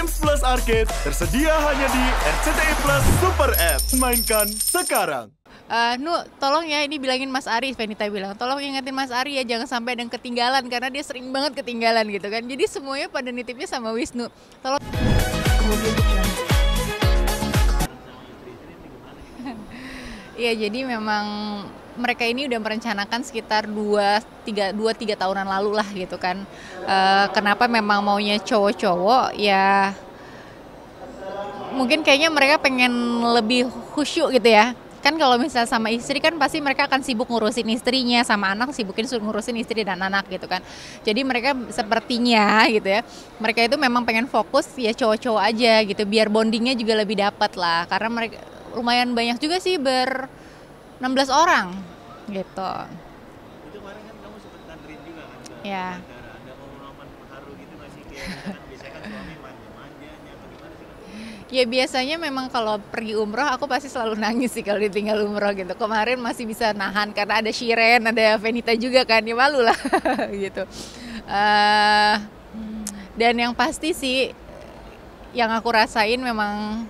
Games Plus Arcade tersedia hanya di RCTI Plus Super App. Mainkan sekarang. Nu, tolong ya, ini bilangin Mas Ari, Venita bilang, tolong ingetin Mas Ari ya, jangan sampai ada yang ketinggalan, karena dia sering banget ketinggalan gitu kan. Jadi semuanya pada nitipnya sama Wisnu. Tolong. Iya, jadi memang mereka ini udah merencanakan sekitar 2-3 tahunan lalu lah gitu kan. Kenapa memang maunya cowok-cowok ya, mungkin kayaknya mereka pengen lebih khusyuk gitu ya. Kan kalau misalnya sama istri kan pasti mereka akan sibuk ngurusin istrinya, sama anak sibukin ngurusin istri dan anak gitu kan. Jadi mereka sepertinya gitu ya, mereka itu memang pengen fokus ya cowok-cowok aja gitu, biar bondingnya juga lebih dapat lah. Karena mereka lumayan banyak juga sih, 16 orang gitu. Itu kemarin kan kamu sempat nganterin juga kan ke Ya. bandara. Ada momen-momen haru gitu nggak sih? Kayak misalkan biasanya kan suami manja-manjanya apa gimana sih? Ya biasanya memang kalau pergi umroh aku pasti selalu nangis sih kalau ditinggal umroh gitu. Kemarin masih bisa nahan karena ada Shiren, ada Venita juga kan, ya malu lah gitu. Dan yang pasti sih yang aku rasain memang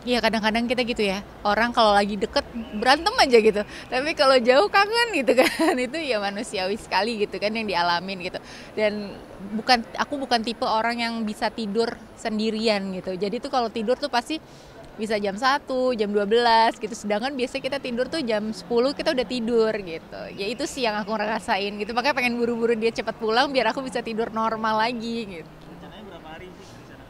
ya kadang-kadang kita gitu ya, orang kalau lagi deket berantem aja gitu, tapi kalau jauh kangen gitu kan. Itu ya manusiawi sekali gitu kan yang dialamin gitu. Dan aku bukan tipe orang yang bisa tidur sendirian gitu, jadi tuh kalau tidur tuh pasti bisa jam 1, jam 12 gitu, sedangkan biasanya kita tidur tuh jam 10 kita udah tidur gitu. Ya itu sih yang aku rasain gitu, makanya pengen buru-buru dia cepat pulang biar aku bisa tidur normal lagi gitu. Rencananya berapa hari sih di sana?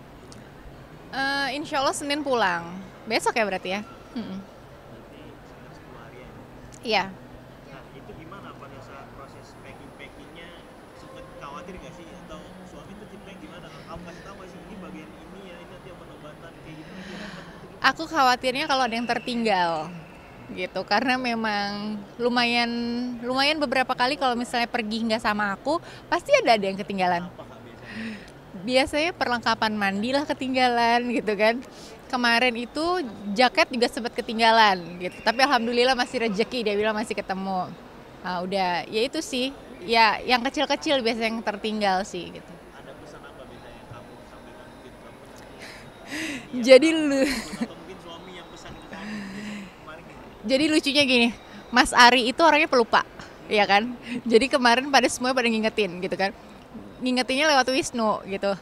Insya Allah Senin pulang, besok ya berarti ya. Berarti sekitar 10 hari ya. Iya. Nah, itu gimana pada saat proses packing-packingnya, sempet khawatir gak sih? Atau suami tuh tipe yang gimana? Kamu kasih tahu gak sih, ini bagian ini ya, ini nanti obat-obatan kayak gitu nanti repot gitu. Aku khawatirnya kalau ada yang tertinggal gitu, karena memang lumayan beberapa kali kalau misalnya pergi nggak sama aku pasti ada yang ketinggalan. Apa kak biasanya? Biasanya perlengkapan mandi lah ketinggalan gitu kan. Kemarin itu jaket juga sempat ketinggalan gitu, tapi alhamdulillah masih rezeki, dia bilang masih ketemu. Nah, udah ya itu sih ya, yang kecil-kecil biasanya yang tertinggal sih gitu. Ada pesan apa biasanya yang kamu sampaikan mungkin kamu Jadi atau mungkin suami yang pesan ke kamu kemarin gimana? Jadi lucunya gini, Mas Ari itu orangnya pelupa, ya kan? Jadi kemarin semuanya pada ngingetin gitu kan. Ngingetinnya lewat Wisnu gitu.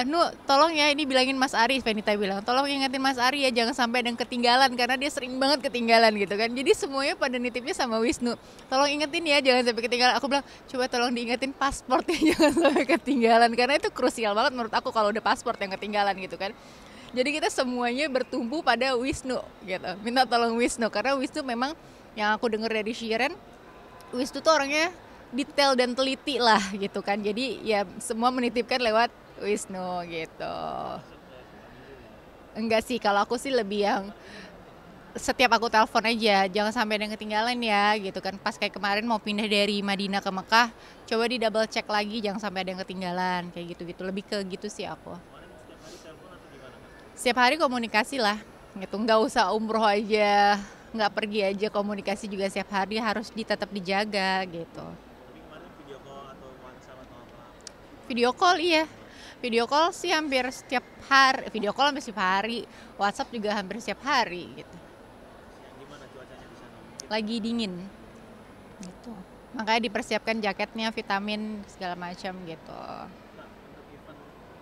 Nu, tolong ya, ini bilangin Mas Ari, Venita bilang, tolong ingetin Mas Ari ya, jangan sampai ada yang ketinggalan, karena dia sering banget ketinggalan gitu kan. Jadi semuanya pada nitipnya sama Wisnu, tolong ingetin ya, jangan sampai ketinggalan. Aku bilang, coba tolong diingetin pasportnya jangan sampai ketinggalan, karena itu krusial banget menurut aku kalau udah pasport yang ketinggalan gitu kan. Jadi kita semuanya bertumpu pada Wisnu gitu, minta tolong Wisnu, karena Wisnu memang yang aku dengar dari Shiren, Wisnu tuh orangnya detail dan teliti lah gitu kan. Jadi ya semua menitipkan lewat Wisnu gitu. Enggak sih, kalau aku sih lebih yang setiap aku telepon aja, jangan sampai ada yang ketinggalan ya gitu kan. Pas kayak kemarin mau pindah dari Madinah ke Mekah, coba di double check lagi jangan sampai ada yang ketinggalan kayak gitu-gitu. Lebih ke gitu sih aku. Setiap hari komunikasi lah gitu, nggak usah umroh aja, nggak pergi aja, komunikasi juga setiap hari harus tetap dijaga gitu. Tapi kemarin video call atau WhatsApp atau apa? Video call iya, video call sih hampir setiap hari, video call hampir setiap hari, WhatsApp juga hampir setiap hari gitu. Yang gimana cuacanya di sana? Lagi dingin gitu, makanya dipersiapkan jaketnya, vitamin segala macam gitu. Nah, untuk event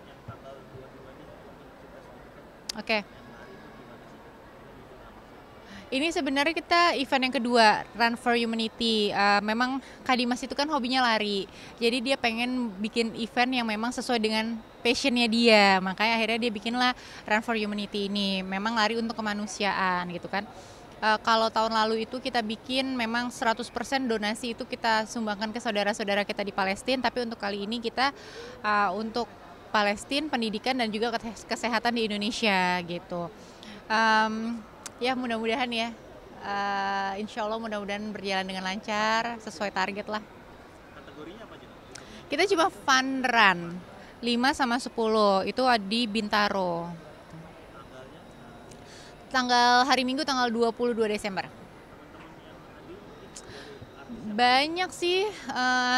yang tanggal 22 ini untuk kita sampaikan Oke. yang hari itu gimana sih? Ini sebenarnya kita event yang kedua, Run for Humanity. Memang Kak Dimas itu kan hobinya lari, jadi dia pengen bikin event yang memang sesuai dengan passionnya dia. Makanya akhirnya dia bikinlah Run for Humanity ini. Memang lari untuk kemanusiaan gitu kan. Kalau tahun lalu itu kita bikin memang 100% donasi itu kita sumbangkan ke saudara-saudara kita di Palestina. Tapi untuk kali ini kita untuk Palestina, pendidikan dan juga kesehatan di Indonesia gitu. Ya mudah-mudahan ya, insya Allah mudah-mudahan berjalan dengan lancar, sesuai target lah. Kategorinya apa aja? Kita cuma fun run, 5 sama 10, itu di Bintaro. Tanggalnya Tanggal hari Minggu tanggal 22 Desember. Banyak sih,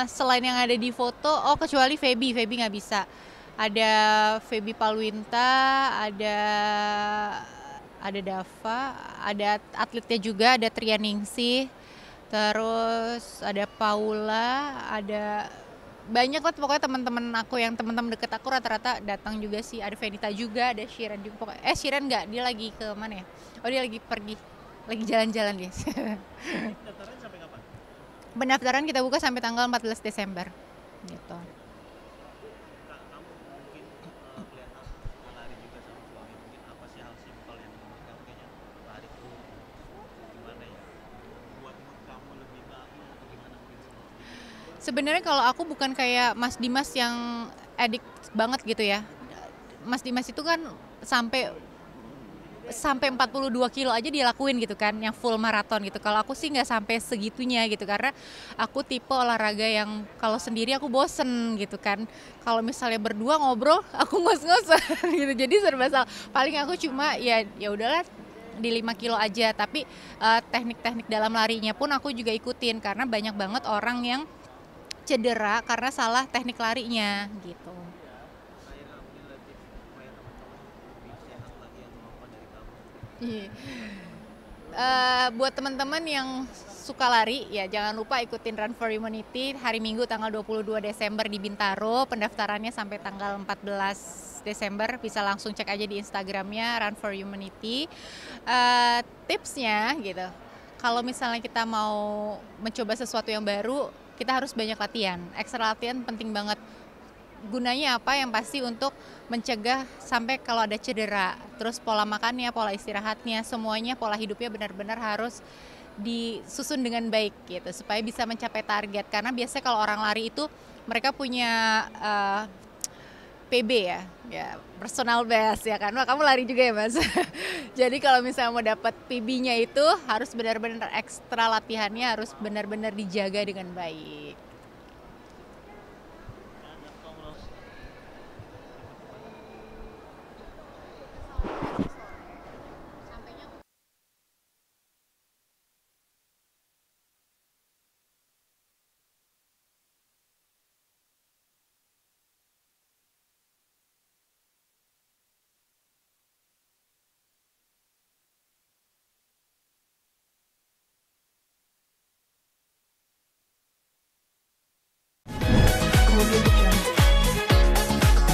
selain yang ada di foto, kecuali Feby nggak bisa. ada Feby Palwinta, ada Dava, ada atletnya juga, ada Trianingsih, terus ada Paula, ada banyak lah pokoknya teman-teman aku yang teman-teman deket aku rata-rata datang juga sih. Ada Venita juga, ada Shiren juga. Pokoknya Shiren nggak, dia lagi ke mana ya? Oh dia lagi pergi, lagi jalan-jalan dia. Pendaftaran sampai kapan? Pendaftaran kita buka sampai tanggal 14 Desember gitu. Kak, kamu mungkin kelihatan lari juga sama suami, mungkin apa sih hal simpel yang menurut kamu kayaknya lari itu gimana ya, buat mood kamu lebih bagus atau gimana mungkin sedikit? Sebenarnya kalau aku bukan kayak Mas Dimas yang edik banget gitu ya. Mas Dimas itu kan sampai 42 kilo aja dia lakuin gitu kan, yang full maraton gitu. Kalau aku sih nggak sampai segitunya gitu, karena aku tipe olahraga yang kalau sendiri aku bosen gitu kan. Kalau misalnya berdua ngobrol, aku ngos-ngosan gitu. Jadi serba salah. Paling aku cuma ya udahlah di 5 kilo aja. Tapi teknik-teknik dalam larinya pun aku juga ikutin, karena banyak banget orang yang cedera karena salah teknik larinya gitu. Saya mungkin lebih supaya teman-teman lebih sehat lagi atau apa dari kamu? Iya. Buat teman-teman yang suka lari ya jangan lupa ikutin Run for Humanity hari Minggu tanggal 22 Desember di Bintaro. Pendaftarannya sampai tanggal 14 Desember, bisa langsung cek aja di Instagramnya Run for Humanity. Tipsnya gitu, kalau misalnya kita mau mencoba sesuatu yang baru, kita harus banyak latihan. Ekstra latihan penting banget. Gunanya apa? Yang pasti untuk mencegah sampai kalau ada cedera. Terus pola makannya, pola istirahatnya, semuanya, pola hidupnya benar-benar harus disusun dengan baik gitu supaya bisa mencapai target. Karena biasanya kalau orang lari itu mereka punya PB ya personal best ya kan. Wah, kamu lari juga ya Mas. Jadi kalau misalnya mau dapat PB-nya itu harus benar-benar ekstra latihannya harus benar-benar dijaga dengan baik.